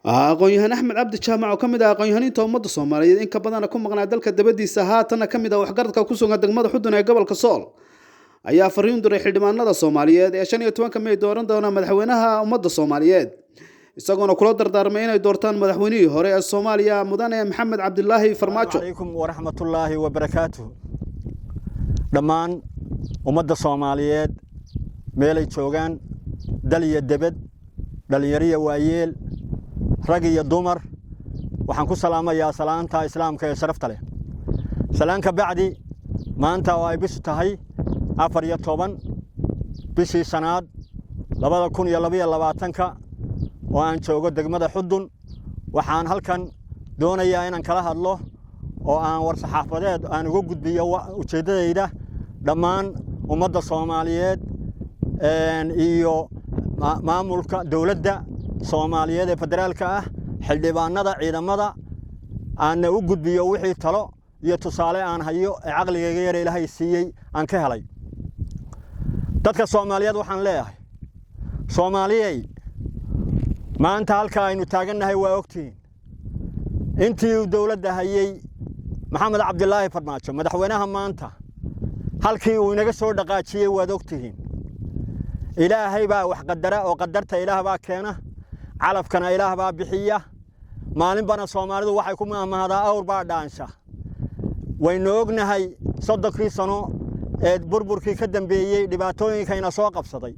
aqoon-yahan Axmed Cabdi Jaamac oo kamid ah aqoon-yahaniinta ummadda Soomaaliyeed in ka badan ku maqnaa dalka dabadiisa haatan kamid ah waxgaradka ku sugan degmada Xudun ee gobolka Sool ayaa fariin u diray xildhibaanada Soomaaliyeed ee 15 May dooran doona madaxweynaha ummadda Soomaaliyeed isagoona kula dardaarmay inay doortaan madaxweynihii hore ee Soomaaliya mudane Maxamed Cabdilaahi Farmaajo. Alaykum wa rahmatullahi wa barakaatuh. Dhammaan ummadda Soomaaliyeed meelay joogaan dal iyo dibad dhalinyaro waayeel rag iyo dumar waxaan ku salaamayaa salaanta islaamka ee sharafta leh. Salaanka bacdi maanta oo ay bishu tahay 14 bishii sanaad 2022 oo aan joogo degmada Xudun waxaan halkan doonayaa inaan kala hadlo oo aan war saxaafadeed aan uga gudbiyo ujeedadayda dhammaan ummadda Soomaaliyeed iyo maamulka dawladda Soomaaliyeed ee federaalka ah xildhibaanada ciidamada aan u gudbiyo wixii talo iyo tusaale aan hayo ee aqligayga yar Ilaahay siiyay aan ka helay. dadka Soomaaliyeed waxaan leeyahay Soomaaliyey maanta halka aynu taagannahay waa ogtiin intii dawladda hayay Maxamed Cabdilaahi Farmaajo madaxweynaha maanta halkii uu inaga soo dhaqaajiyay waad ogtiin Ilaahay baa wax qadara oo qadarta Ilaah baa keena calafkana Ilaah baa bixiya maalin bana Soomaalidu waxay ku maamahdaa awr baa dhaansha waynu ognahay 30 sano ee burburkii ka dambeeyay dhibaatooyinkayna soo qabsaday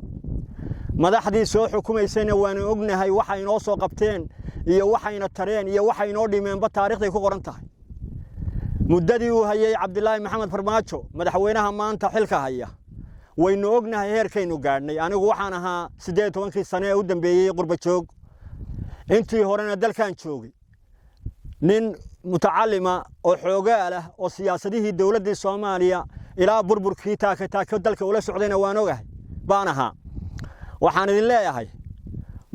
madaxdii soo xukumaysayna waanu ognahay waxa inoo soo qabteen iyo waxayna tareen iyo waxa inoo dhimeenba taariikhday ku qoran tahay muddadii uu hayay Cabdilaahi Maxamed Farmaajo madaxweynaha maanta xilka haya waynu ognahay heerkaynu gaadhnay anigu waxaan ahaa 18 sano ee u dambeeyay qurba joog intii horena dalkan joogay nin mutacallima oo xoogaa leh oo siyaasadihii dawladda Soomaaliya ilaa burburkii taaka dalka ula socdayna waan ogahay baan ahaa waxaan idin leeyahay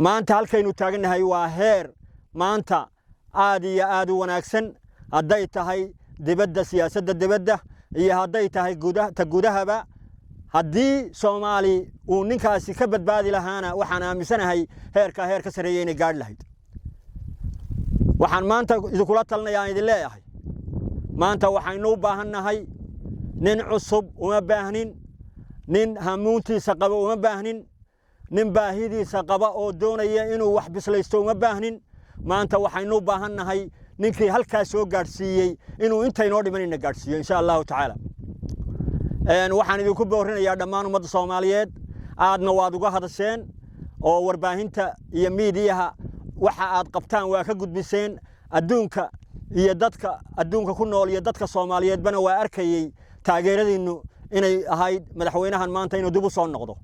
maanta halkaynu taaganahay waa heer maanta aad iyo aad u wanaagsan haday tahay dibadda siyaasadda dibadda iyo haday tahay gudahaba haddii Soomaali uu ninkaasi ka badbaadi lahaana waxaan aaminsanahay heer ka sareeyay inay gaar lahayd waxaan maanta idinku talinayaa idin leeyahay maanta waxaynu u baahanahay nin cusub uma baahnin nin hamuuntiisa qaba uma baahnin nin baahidiisa qaba oo doonaya inuu wax bislaysto uma baahnin maanta waxaynu u baahanahay ninkii halkaas soo gaarsiiyay inuu intaynoo dhimanina gaarsiiyo insha Allah ta'ala waxaan idinku boorinayaa dhammaan ummadda Soomaaliyeed aadna waad uga hadasheen oo warbaahinta iyo miidiyaha waxa aad qabtaan waa ka gudbiseen adduunka iyo dadka adduunka ku nool iyo dadka Soomaaliyeed bana waa arkayay taageeradiinu inay ahayd madaxweynahan maanta inuu dib u soo noqdo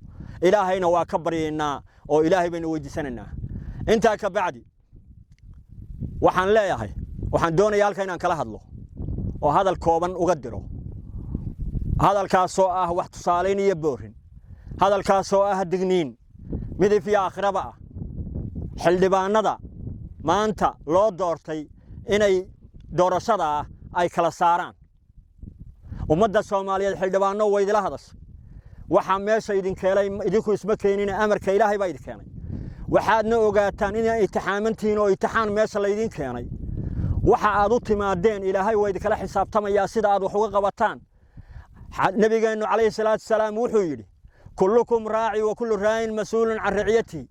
ilaahayna waa ka baryeynaa oo ilaahay baynu weydiisanaynaa inta ka bacdi waxaan leeyahay waxaan doonayaa halka inaan kala hadlo oo hadal kooban uga diro hadalkaas oo ah wax tusaaleyn iyo boorin hadalkaas oo ah digniin midif iyo aakhiraba ah xildhibaanada maanta loo doortay inay doorashada ay kala saaraan ummadda Soomaaliyeed xildhibaano way idila hadashay waxa meesha idin keenay idinku isma keenin amarka Ilaahay baa idin keenay waxaadna ogaataan in ay imtixaamantiin oo imtixaan meesha la idin keenay waxa aad u timaadeen Ilaahay way idin kala xisaabtamaya sida aad wax uga qabataan nabigeenu calayhi salaatu salaam wuxuu yiri kullukum raaci wa kullu raa'in mas'uulun an ra'iyati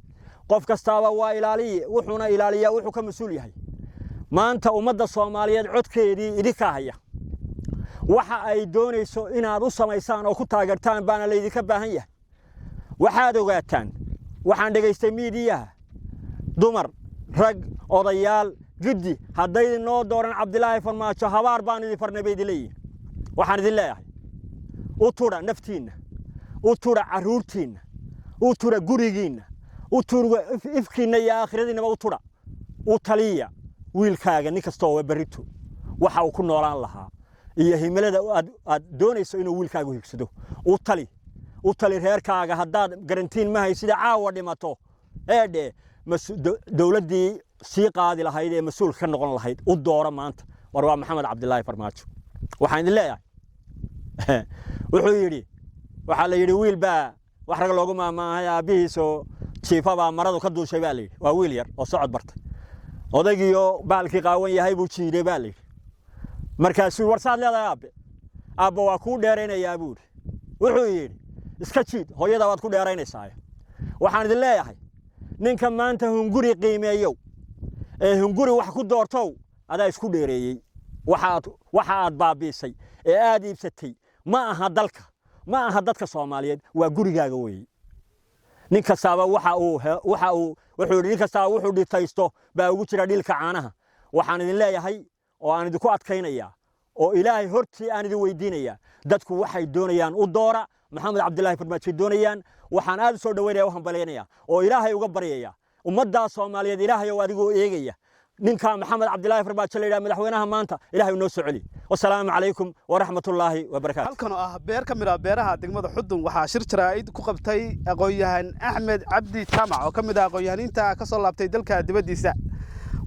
qof kastaaba waa ilaaliye wuxuuna ilaaliyaa wuxuu ka mas'uul yahay maanta ummadda Soomaaliyeed codkeedii idinka haya waxa ay doonayso inaad u samaysaan oo ku taageertaan baana la idinka baahan yahay waxaad ogaataan waxaan dhageystay miidiyaha dumar rag odayaal guddi haday noo dooran Cabdilaahi Farmaajo habaar baan idin farnabay dileeyay waxaan idin leeyahay u tura naftiina u tura caruurtiina u tura gurigiina u tura ifkiina iyo aakhiradiina u tura u taliya wiilkaaga nin kasta oo barito waxa uu ku noolaan lahaa iyo himilada aad doonayso inuu wiilkaagu higsado u tali reerkaaga hadaad garantiin ma haysida caawa dhimato eedhe dawladii sii qaadi lahayd ee mas'uul ka noqon lahayd u doora maanta war waa Maxamed Cabdilaahi Farmaajo waxaan idin leeyahay wuxuu yiri waxa la yiri wiil baa wax rag loogu maamaahay aabihiiso jiifa baa maradu ka duushay baa la yiri waa wiil yar oo socod bartay odaygiyo baalkii qaawan yahay buu jiiday baa la yidhi markaasuu warsaad leedahay aabba waa kuu dheeraynayaa buu yidhi wuxuu yidhi iska jiid hooyada waad ku dheeraynaysaa waxaan idin leeyahay ninka maanta hunguri qiimeeyow ee hunguri wax ku doortow adaa isku dheereeyey waxa aad baabiisay ee aad iibsatay ma aha dadka Soomaaliyeed waa gurigaaga weey nin kastaaba wuxuu nin kastaaba wuxuu dhitaysto baa ugu jira dhilka caanaha waxaan idin leeyahay oo aan idinku adkaynaya oo ilaahay hortii aan idin weydiinaya dadku waxay doonayaan u doora maxamed cabdullaahi farmaajo doonayaan waxaan aad soo dhaweynaya waxaan baleynaya oo ilaahay uga baryaya ummadda Soomaaliyeed ilaahay oo adigu eegaya ninka maxamed cabdullaahi farmaajo la yiraahdo madaxweynaha maanta ilaahay noo soo celi wassalaamu calaykum wa rahmatullaahi wa barakaatuh halkan oo ah beer ka mid ah beeraha degmada Xudun waxaa shir jaraa'id ku qabtay aqoonyahan Axmed Cabdi Jaamac oo ka mid ah aqoonyahaniinta ka soo laabtay dalka dibadiisa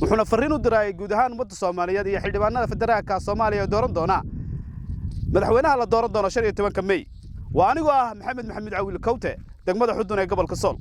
wuxuuna fariin u diray guud ahaan ummadda Soomaaliyeed iyo xildhibaanada federaalka Soomaaliya ee dooran doona madaxweynaha la dooran doono 15 May waa anigu ah Maxamed Cawil Kawte degmada Xudun ee gobolka Sool